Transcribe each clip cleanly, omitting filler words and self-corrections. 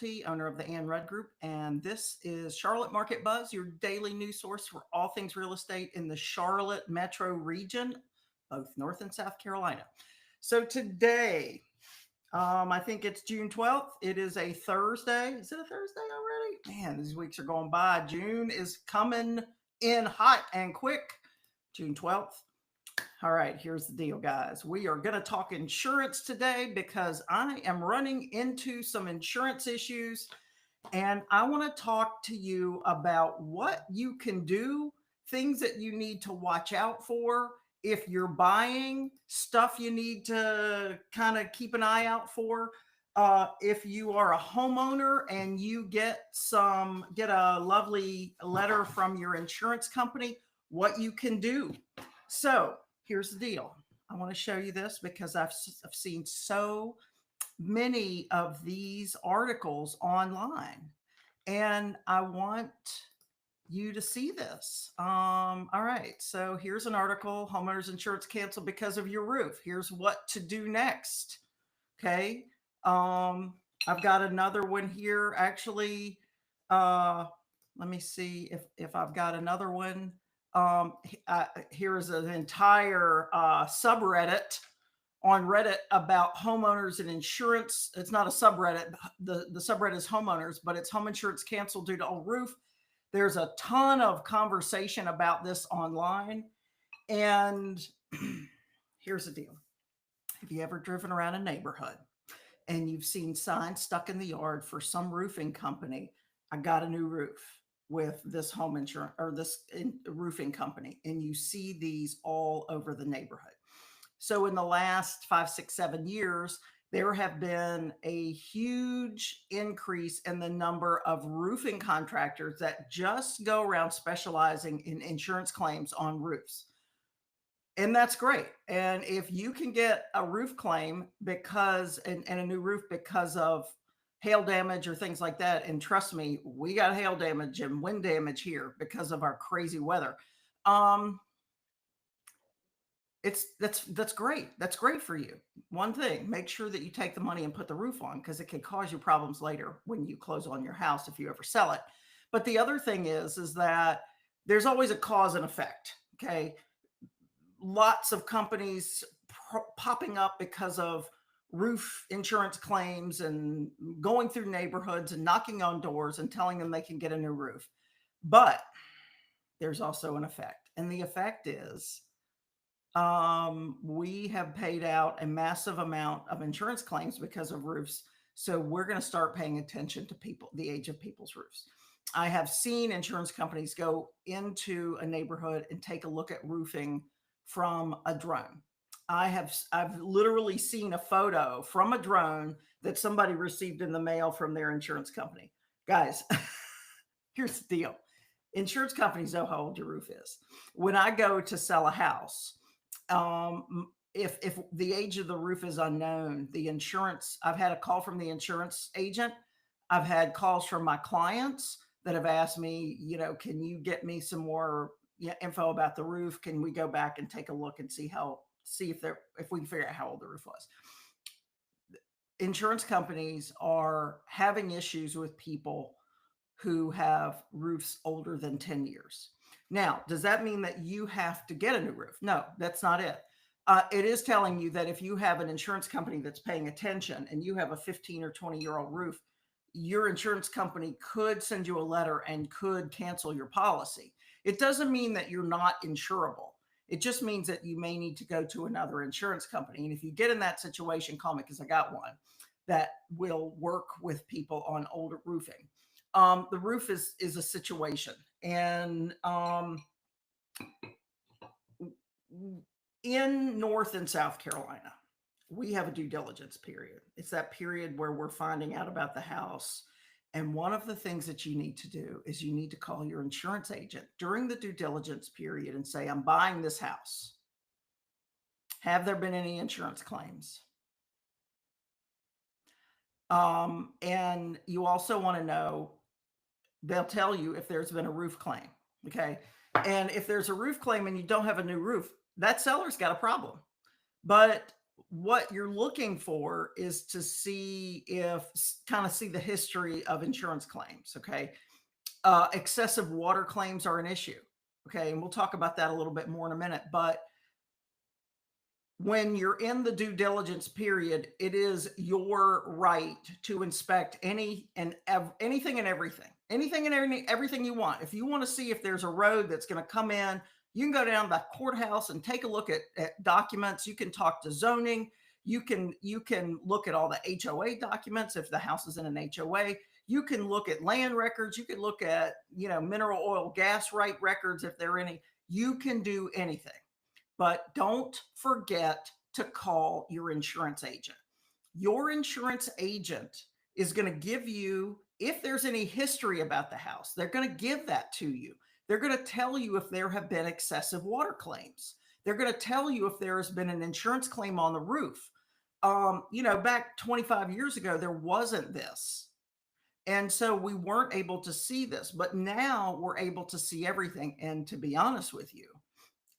Realty, owner of the Ann Rudd Group, and this is Charlotte Market Buzz, your daily news source for all things real estate in the Charlotte metro region, both North and South Carolina. So today, I think it's June 12th. It is a Thursday. Is it a Thursday already? Man, these weeks are going by. June is coming in hot and quick. June 12th. All right, here's the deal, guys. We are going to talk insurance today because I am running into some insurance issues and I want to talk to you about what you can do, things that you need to watch out for if you're buying, stuff you need to kind of keep an eye out for. If you are a homeowner and you get a lovely letter from your insurance company, what you can do. So here's the deal. I want to show you this because I've seen so many of these articles online and I want you to see this. All right. So here's an article: homeowners insurance canceled because of your roof. Here's what to do next. Okay. I've got another one here. Actually, let me see if I've got another one. Here is an entire subreddit on Reddit about homeowners and insurance. It's not a subreddit. The subreddit is homeowners, but it's home insurance canceled due to old roof. There's a ton of conversation about this online. And here's the deal. Have you ever driven around a neighborhood and you've seen signs stuck in the yard for some roofing company? I got a new roof with this home insurance or this roofing company, and you see these all over the neighborhood. So in the last 5, 6, 7 years, there have been a huge increase in the number of roofing contractors that just go around specializing in insurance claims on roofs. And that's great. And if you can get a roof claim and a new roof because of hail damage or things like that, and trust me, we got hail damage and wind damage here because of our crazy weather. That's great. That's great for you. One thing, make sure that you take the money and put the roof on because it can cause you problems later when you close on your house if you ever sell it. But the other thing is that there's always a cause and effect. Okay. Lots of companies popping up because of roof insurance claims and going through neighborhoods and knocking on doors and telling them they can get a new roof. But there's also an effect. And the effect is we have paid out a massive amount of insurance claims because of roofs. So we're going to start paying attention to the age of people's roofs. I have seen insurance companies go into a neighborhood and take a look at roofing from a drone. I've literally seen a photo from a drone that somebody received in the mail from their insurance company. Guys, here's the deal. Insurance companies know how old your roof is. When I go to sell a house, if the age of the roof is unknown, I've had a call from the insurance agent. I've had calls from my clients that have asked me, can you get me some more info about the roof? Can we go back and take a look and see if we can figure out how old the roof was? Insurance companies are having issues with people who have roofs older than 10 years. Now, does that mean that you have to get a new roof? No, that's not it. It is telling you that if you have an insurance company that's paying attention and you have a 15 or 20-year-old roof, your insurance company could send you a letter and could cancel your policy. It doesn't mean that you're not insurable. It just means that you may need to go to another insurance company. And if you get in that situation, call me because I got one that will work with people on older roofing. The roof is a situation. And in North and South Carolina, we have a due diligence period. It's that period where we're finding out about the house. And one of the things that you need to do is you need to call your insurance agent during the due diligence period and say, I'm buying this house. Have there been any insurance claims? And you also want to know, they'll tell you if there's been a roof claim. Okay. And if there's a roof claim and you don't have a new roof, that seller's got a problem. But what you're looking for is to see if kind of see the history of insurance claims. Okay. Excessive water claims are an issue. Okay. And we'll talk about that a little bit more in a minute. But when you're in the due diligence period, it is your right to inspect anything and everything you want. If you want to see if there's a road that's going to come in, you can go down to the courthouse and take a look at documents. You can talk to zoning. You can look at all the HOA documents if the house is in an HOA. You can look at land records. You can look at mineral oil, gas right records if there are any. You can do anything. But don't forget to call your insurance agent. Your insurance agent is going to give you, if there's any history about the house, they're going to give that to you. They're going to tell you if there have been excessive water claims. They're going to tell you if there has been an insurance claim on the roof. Back 25 years ago, there wasn't this. And so we weren't able to see this, but now we're able to see everything. And to be honest with you,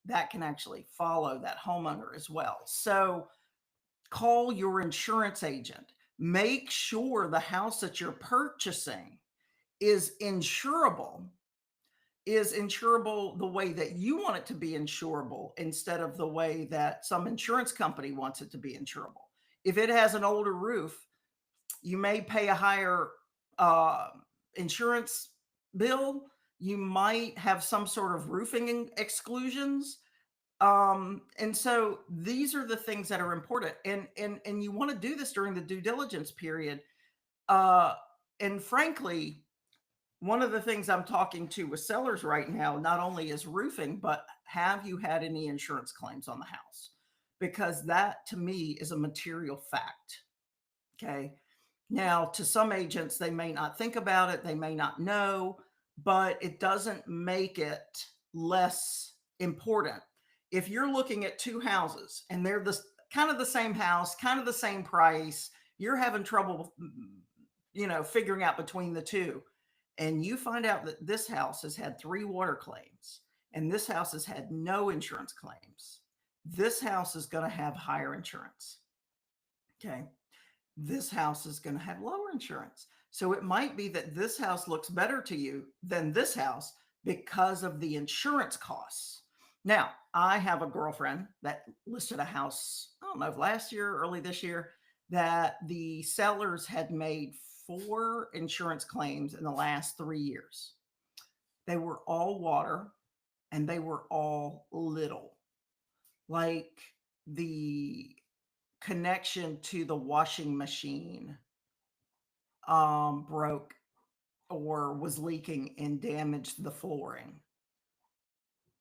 that can actually follow that homeowner as well. So call your insurance agent. Make sure the house that you're purchasing is insurable the way that you want it to be insurable instead of the way that some insurance company wants it to be insurable. If it has an older roof, you may pay a higher insurance bill. You might have some sort of roofing exclusions. And so these are the things that are important. And you want to do this during the due diligence period. And frankly, one of the things I'm talking to with sellers right now, not only is roofing, but have you had any insurance claims on the house? Because that to me is a material fact. Okay. Now, to some agents, they may not think about it, they may not know, but it doesn't make it less important. If you're looking at two houses and they're kind of the same house, kind of the same price, you're having trouble, figuring out between the two, and you find out that this house has had 3 water claims and this house has had no insurance claims, this house is going to have higher insurance. Okay. This house is going to have lower insurance. So it might be that this house looks better to you than this house because of the insurance costs. Now, I have a girlfriend that listed a house, I don't know, last year, early this year, that the sellers had made 4 insurance claims in the last 3 years. They were all water and they were all little. Like the connection to the washing machine broke or was leaking and damaged the flooring.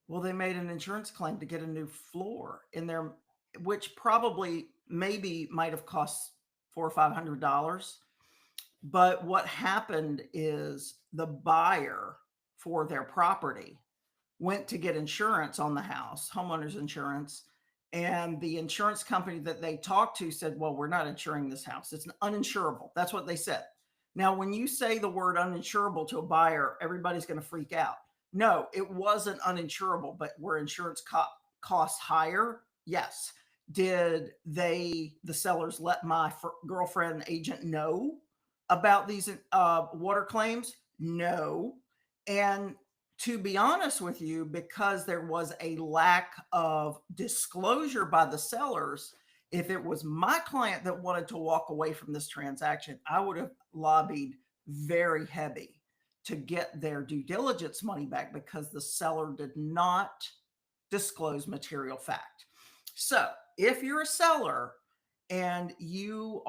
Well, they made an insurance claim to get a new floor in there, which probably maybe might have cost $400 or $500. But what happened is the buyer for their property went to get insurance on the house, homeowner's insurance. And the insurance company that they talked to said, well, we're not insuring this house. It's uninsurable. That's what they said. Now, when you say the word uninsurable to a buyer, everybody's going to freak out. No, it wasn't uninsurable, but were insurance costs higher? Yes. Did the sellers let my girlfriend agent know about these water claims? No. And to be honest with you, because there was a lack of disclosure by the sellers, if it was my client that wanted to walk away from this transaction, I would have lobbied very heavy to get their due diligence money back because the seller did not disclose material fact. So if you're a seller and you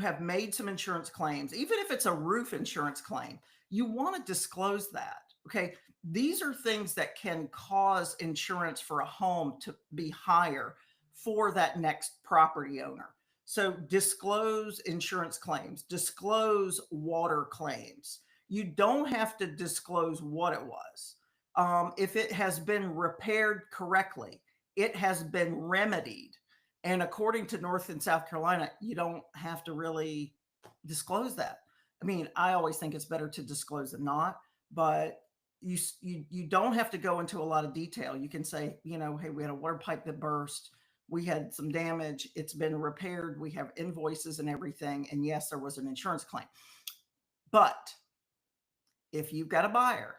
have made some insurance claims, even if it's a roof insurance claim, you want to disclose that. Okay. These are things that can cause insurance for a home to be higher for that next property owner. So disclose insurance claims, disclose water claims. You don't have to disclose what it was. If it has been repaired correctly, it has been remedied. And according to North and South Carolina, you don't have to really disclose that. I mean, I always think it's better to disclose than not, but you don't have to go into a lot of detail. You can say, hey, we had a water pipe that burst. we had some damage. It's been repaired. We have invoices and everything. And yes, there was an insurance claim. But if you've got a buyer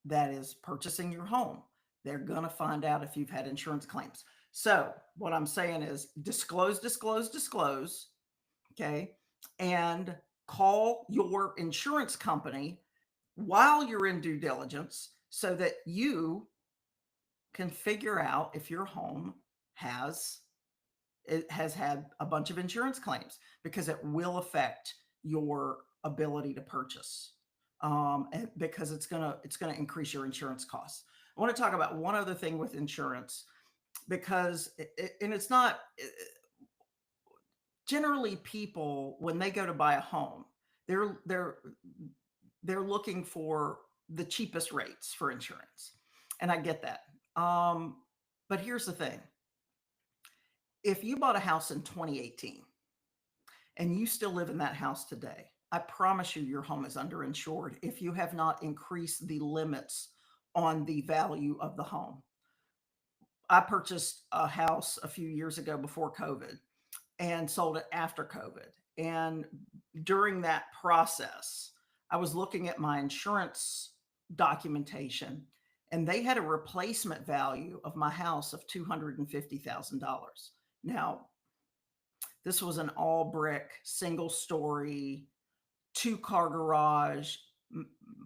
that is purchasing your home, they're going to find out if you've had insurance claims. So what I'm saying is disclose, disclose, disclose. Okay. And call your insurance company while you're in due diligence so that you can figure out if your home has had a bunch of insurance claims, because it will affect your ability to purchase, because it's gonna increase your insurance costs. I want to talk about one other thing with insurance, because and it's not generally people when they go to buy a home, they're they're looking for the cheapest rates for insurance, and I get that. But here's the thing: if you bought a house in 2018 and you still live in that house today, I promise you your home is underinsured if you have not increased the limits on the value of the home. I purchased a house a few years ago before COVID and sold it after COVID. And during that process, I was looking at my insurance documentation, and they had a replacement value of my house of $250,000. Now, this was an all brick, single story, two-car garage,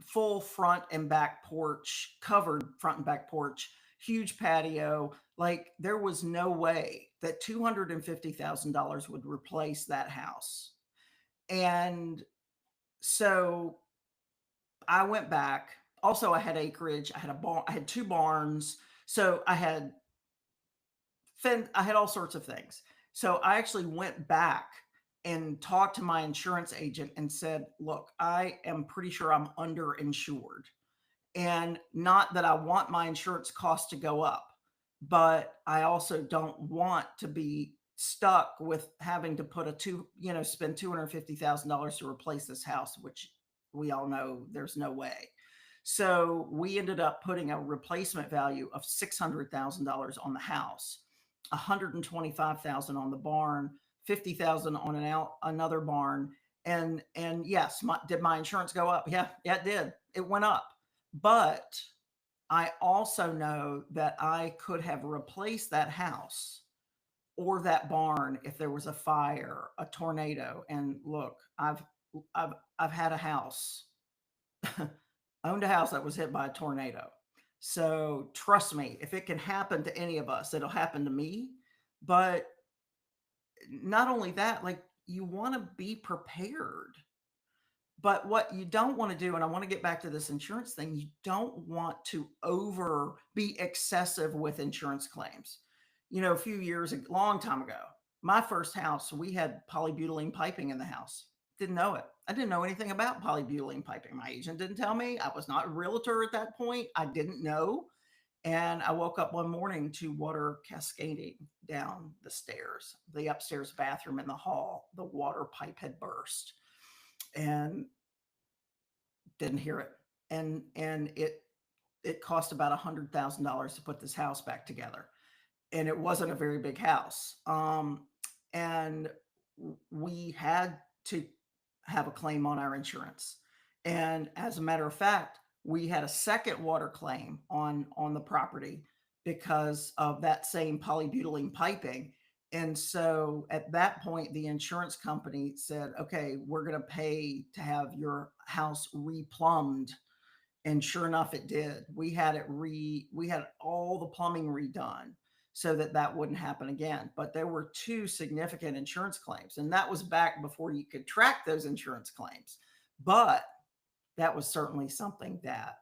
full front and back porch, covered front and back porch, huge patio. Like there was no way that $250,000 would replace that house. And so I went back. Also, I had acreage. I had a barn. I had two barns. So I had all sorts of things. So I actually went back and talked to my insurance agent and said, look, I am pretty sure I'm underinsured. And not that I want my insurance costs to go up, but I also don't want to be stuck with having to put spend $250,000 to replace this house, which we all know there's no way. So we ended up putting a replacement value of $600,000 on the house, 125,000 on the barn, 50,000 on another barn. And yes, did my insurance go up? Yeah, it did. It went up. But I also know that I could have replaced that house or that barn if there was a fire, a tornado. And look, I've had a house, owned a house that was hit by a tornado. So trust me, if it can happen to any of us, it'll happen to me. But not only that, like you want to be prepared. But what you don't want to do, and I want to get back to this insurance thing, you don't want to be excessive with insurance claims. A few years, a long time ago, my first house, we had polybutylene piping in the house. Didn't know it. I didn't know anything about polybutylene piping. My agent didn't tell me. I was not a realtor at that point. I didn't know. And I woke up one morning to water cascading down the stairs, the upstairs bathroom in the hall. The water pipe had burst and didn't hear it. And it cost about $100,000 to put this house back together. And it wasn't a very big house. And we had to have a claim on our insurance. And as a matter of fact, we had a second water claim on the property because of that same polybutylene piping. And so at that point, the insurance company said, okay, we're going to pay to have your house replumbed. And sure enough, it did. We had all the plumbing redone so that wouldn't happen again. But there were two significant insurance claims, and that was back before you could track those insurance claims. But that was certainly something that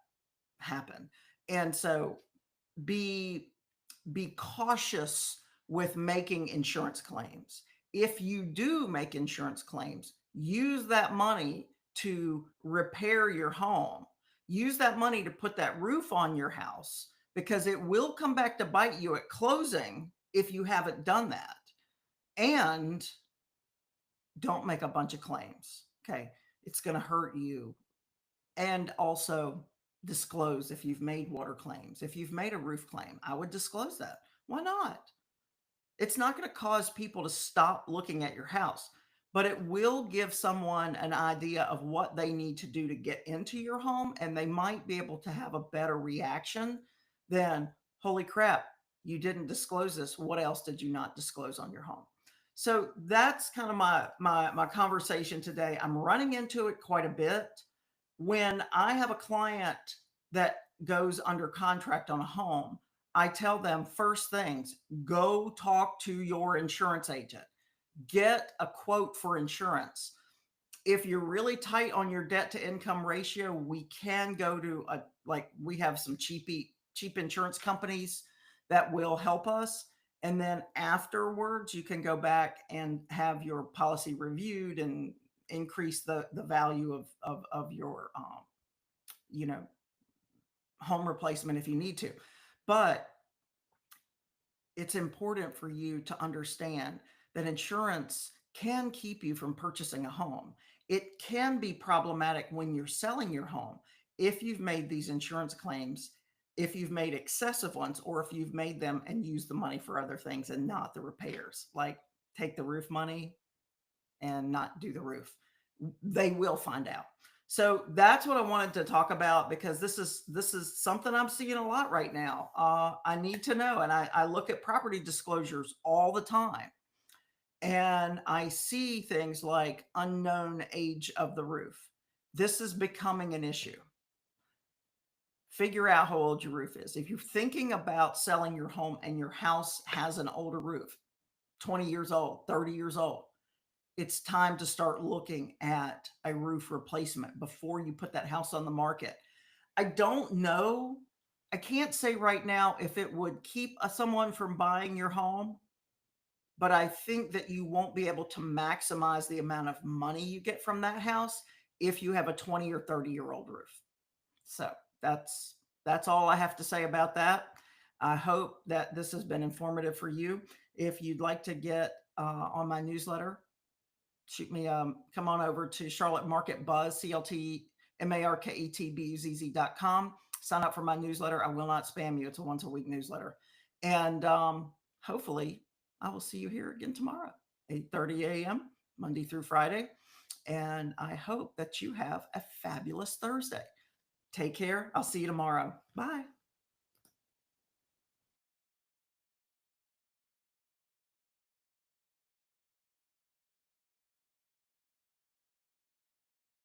happened. And so be cautious with making insurance claims. If you do make insurance claims, use that money to repair your home. Use that money to put that roof on your house, because it will come back to bite you at closing if you haven't done that. And don't make a bunch of claims. Okay. It's going to hurt you. And also disclose if you've made water claims. If you've made a roof claim, I would disclose that. Why not? It's not going to cause people to stop looking at your house, but it will give someone an idea of what they need to do to get into your home. And they might be able to have a better reaction than, holy crap, you didn't disclose this. What else did you not disclose on your home? So that's kind of my conversation today. I'm running into it quite a bit when I have a client that goes under contract on a home. I tell them first things, go talk to your insurance agent, get a quote for insurance. If you're really tight on your debt to income ratio, we can go to we have some cheap insurance companies that will help us. And then afterwards, you can go back and have your policy reviewed and increase the value of your you know home replacement if you need to. But it's important for you to understand that insurance can keep you from purchasing a home. It can be problematic when you're selling your home if you've made these insurance claims, if you've made excessive ones, or if you've made them and used the money for other things and not the repairs, like take the roof money and not do the roof. They will find out. So that's what I wanted to talk about because this is something I'm seeing a lot right now. I need to know, and I look at property disclosures all the time, and I see things like unknown age of the roof. This is becoming an issue. Figure out how old your roof is. If you're thinking about selling your home and your house has an older roof, 20 years old, 30 years old, it's time to start looking at a roof replacement before you put that house on the market. I don't know. I can't say right now if it would keep someone from buying your home, but I think that you won't be able to maximize the amount of money you get from that house if you have a 20 or 30-year-old roof. So that's all I have to say about that. I hope that this has been informative for you. If you'd like to get on my newsletter, shoot me come on over to Charlotte Market Buzz, CLTMarketBuzz.com. Sign up for my newsletter. I will not spam you. It's a once a week newsletter. And hopefully I will see you here again tomorrow, 8:30 a.m., Monday through Friday. And I hope that you have a fabulous Thursday. Take care. I'll see you tomorrow. Bye.